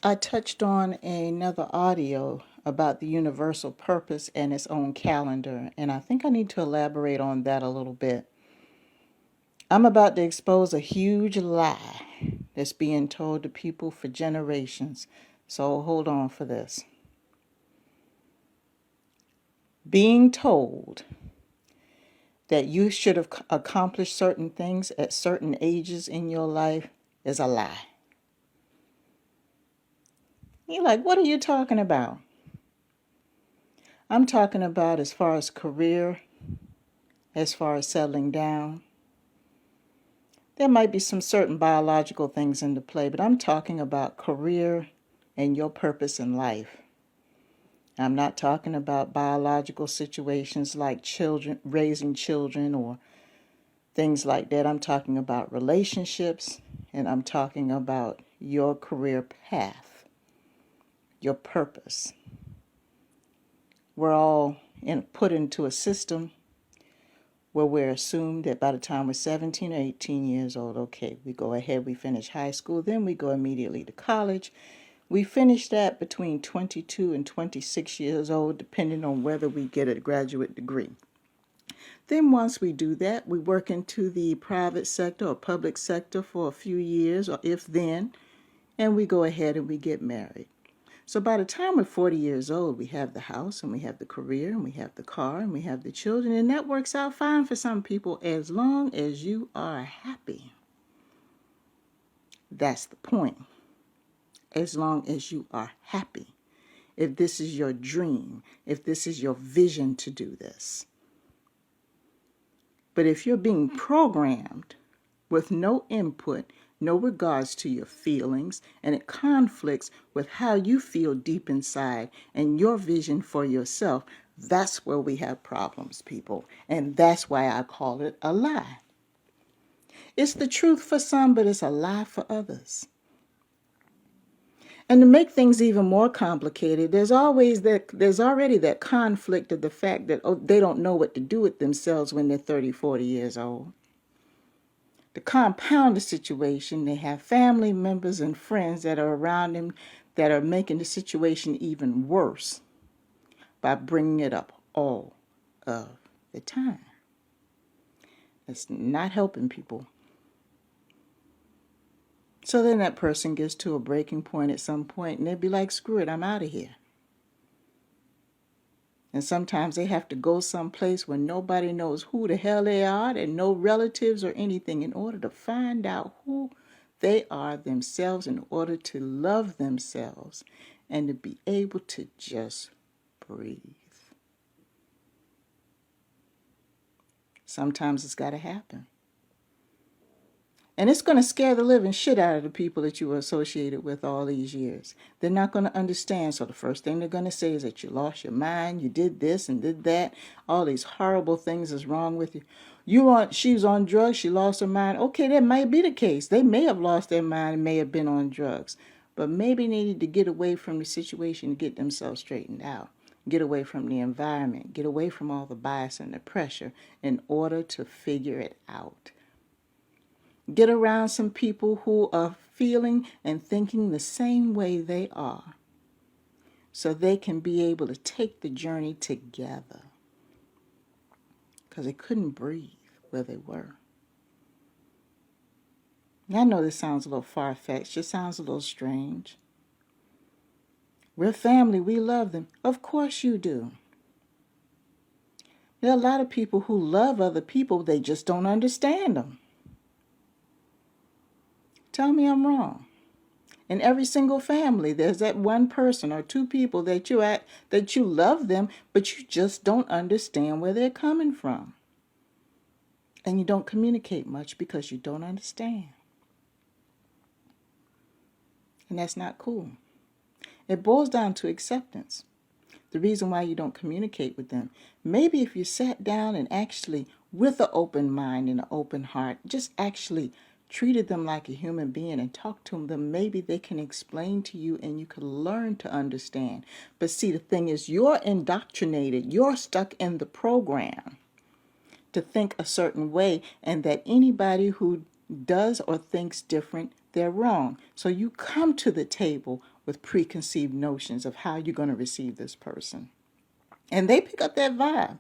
I touched on another audio about the universal purpose and its own calendar, and I think I need to elaborate on that a little bit. I'm about to expose a huge lie that's being told to people for generations, so hold on for this. Being told that you should have accomplished certain things at certain ages in your life is a lie. You're like, what are you talking about? I'm talking about as far as career, as far as settling down. There might be some certain biological things into play, but I'm talking about career and your purpose in life. I'm not talking about biological situations like children, raising children or things like that. I'm talking about relationships, and I'm talking about your career path, your purpose. We're all put into a system where we're assumed that by the time we're 17 or 18 years old, okay, we go ahead, we finish high school, then we go immediately to college. We finish that between 22 and 26 years old, depending on whether we get a graduate degree. Then once we do that, we work into the private sector or public sector for a few years, or if then, and we go ahead and we get married. So by the time we're 40 years old, we have the house and we have the career and we have the car and we have the children, and that works out fine for some people as long as you are happy. That's the point. As long as you are happy. If this is your dream, if this is your vision to do this. But if you're being programmed with no input, no regards to your feelings, and it conflicts with how you feel deep inside and your vision for yourself, that's where we have problems, people. And that's why I call it a lie. It's the truth for some, but it's a lie for others. And to make things even more complicated, there's already that conflict of the fact that they don't know what to do with themselves when they're 30, 40 years old. To compound the situation, they have family members and friends that are around them that are making the situation even worse by bringing it up all of the time. It's not helping people. So then that person gets to a breaking point at some point, and they'd be like, screw it, I'm out of here. And sometimes they have to go someplace where nobody knows who the hell they are, and no relatives or anything, in order to find out who they are themselves, in order to love themselves and to be able to just breathe. Sometimes it's got to happen. And it's going to scare the living shit out of the people that you were associated with all these years. They're not going to understand. So the first thing they're going to say is that you lost your mind, you did this and did that. All these horrible things is wrong with you. She was on drugs, she lost her mind. Okay, that might be the case. They may have lost their mind and may have been on drugs. But maybe they need to get away from the situation to get themselves straightened out. Get away from the environment. Get away from all the bias and the pressure in order to figure it out. Get around some people who are feeling and thinking the same way they are, so they can be able to take the journey together. Because they couldn't breathe where they were. Now, I know this sounds a little far-fetched. It sounds a little strange. We're family. We love them. Of course you do. There are a lot of people who love other people. They just don't understand them. Tell me I'm wrong. In every single family, there's that one person or two people that you love them, but you just don't understand where they're coming from. And you don't communicate much because you don't understand. And that's not cool. It boils down to acceptance. The reason why you don't communicate with them. Maybe if you sat down and actually, with an open mind and an open heart, just actually treated them like a human being and talked to them, maybe they can explain to you and you can learn to understand. But see, the thing is, you're indoctrinated. You're stuck in the program to think a certain way, and that anybody who does or thinks different, they're wrong. So you come to the table with preconceived notions of how you're going to receive this person. And they pick up that vibe.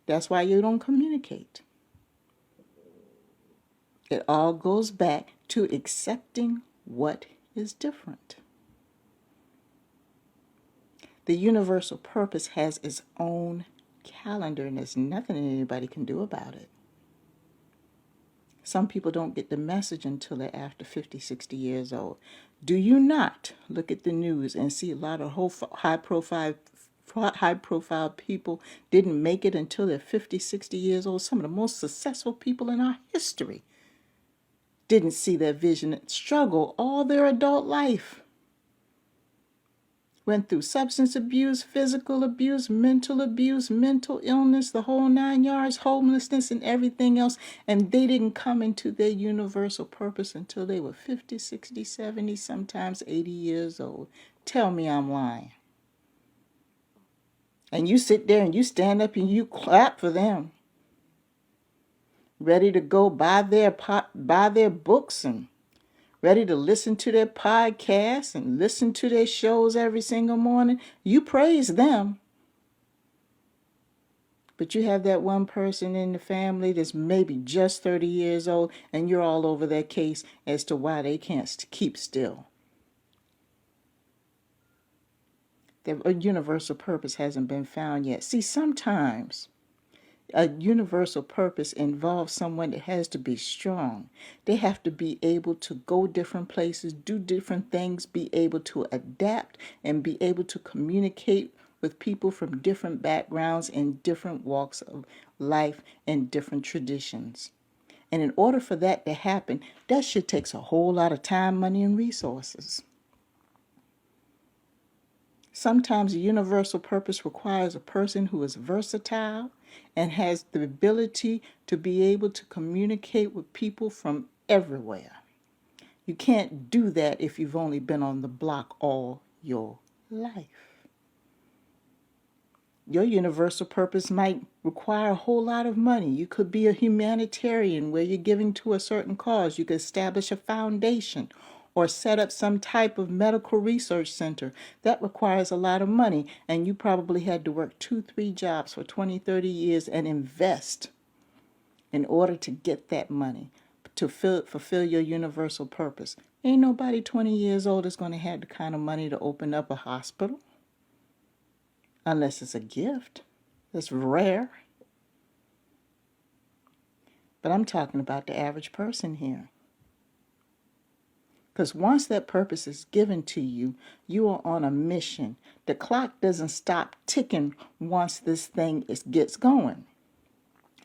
That's why you don't communicate. It all goes back to accepting what is different. The universal purpose has its own calendar, and there's nothing anybody can do about it. Some people don't get the message until they're after 50, 60 years old. Do you not look at the news and see a lot of high-profile people didn't make it until they're 50, 60 years old? Some of the most successful people in our history didn't see their vision and struggle all their adult life. Went through substance abuse, physical abuse, mental illness, the whole 9 yards, homelessness, and everything else. And they didn't come into their universal purpose until they were 50, 60, 70, sometimes 80 years old. Tell me I'm lying. And you sit there and you stand up and you clap for them. Ready to go buy their books and ready to listen to their podcasts and listen to their shows every single morning. You praise them. But you have that one person in the family that's maybe just 30 years old, and you're all over their case as to why they can't keep still. A universal purpose hasn't been found yet. See, sometimes a universal purpose involves someone that has to be strong. They have to be able to go different places, do different things, be able to adapt, and be able to communicate with people from different backgrounds and different walks of life and different traditions. And in order for that to happen, that shit takes a whole lot of time, money, and resources. Sometimes a universal purpose requires a person who is versatile and has the ability to be able to communicate with people from everywhere. You can't do that if you've only been on the block all your life. Your universal purpose might require a whole lot of money. You could be a humanitarian where you're giving to a certain cause. You could establish a foundation or set up some type of medical research center. That requires a lot of money, and you probably had to work 2, 3 jobs for 20, 30 years and invest in order to get that money to fulfill your universal purpose. Ain't nobody 20 years old is going to have the kind of money to open up a hospital. Unless it's a gift. That's rare. But I'm talking about the average person here. Because once that purpose is given to you, you are on a mission. The clock doesn't stop ticking once this thing gets going.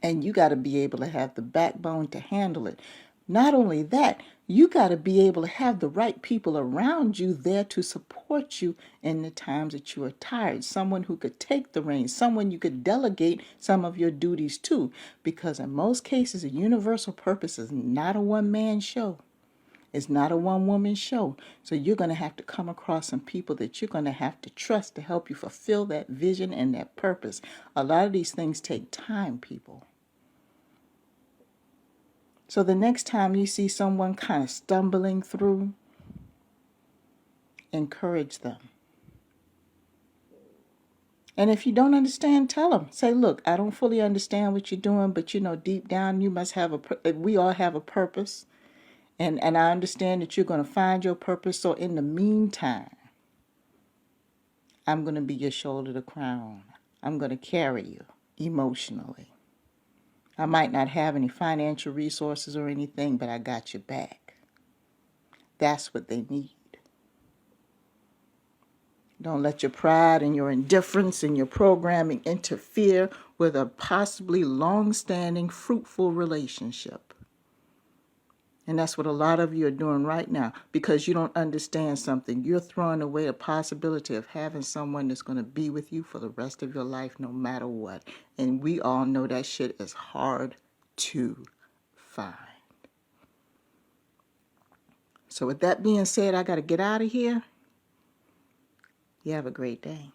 And you got to be able to have the backbone to handle it. Not only that, you got to be able to have the right people around you there to support you in the times that you are tired. Someone who could take the reins, someone you could delegate some of your duties to. Because in most cases, a universal purpose is not a one-man show. It's not a one-woman show. So you're going to have to come across some people that you're going to have to trust to help you fulfill that vision and that purpose. A lot of these things take time, people. So the next time you see someone kind of stumbling through, encourage them. And if you don't understand, tell them. Say, look, I don't fully understand what you're doing, but deep down you must have we all have a purpose. And I understand that you're going to find your purpose. So in the meantime, I'm going to be your shoulder to crown. I'm going to carry you emotionally. I might not have any financial resources or anything, but I got your back. That's what they need. Don't let your pride and your indifference and your programming interfere with a possibly long-standing, fruitful relationship. And that's what a lot of you are doing right now because you don't understand something. You're throwing away the possibility of having someone that's going to be with you for the rest of your life no matter what. And we all know that shit is hard to find. So with that being said, I got to get out of here. You have a great day.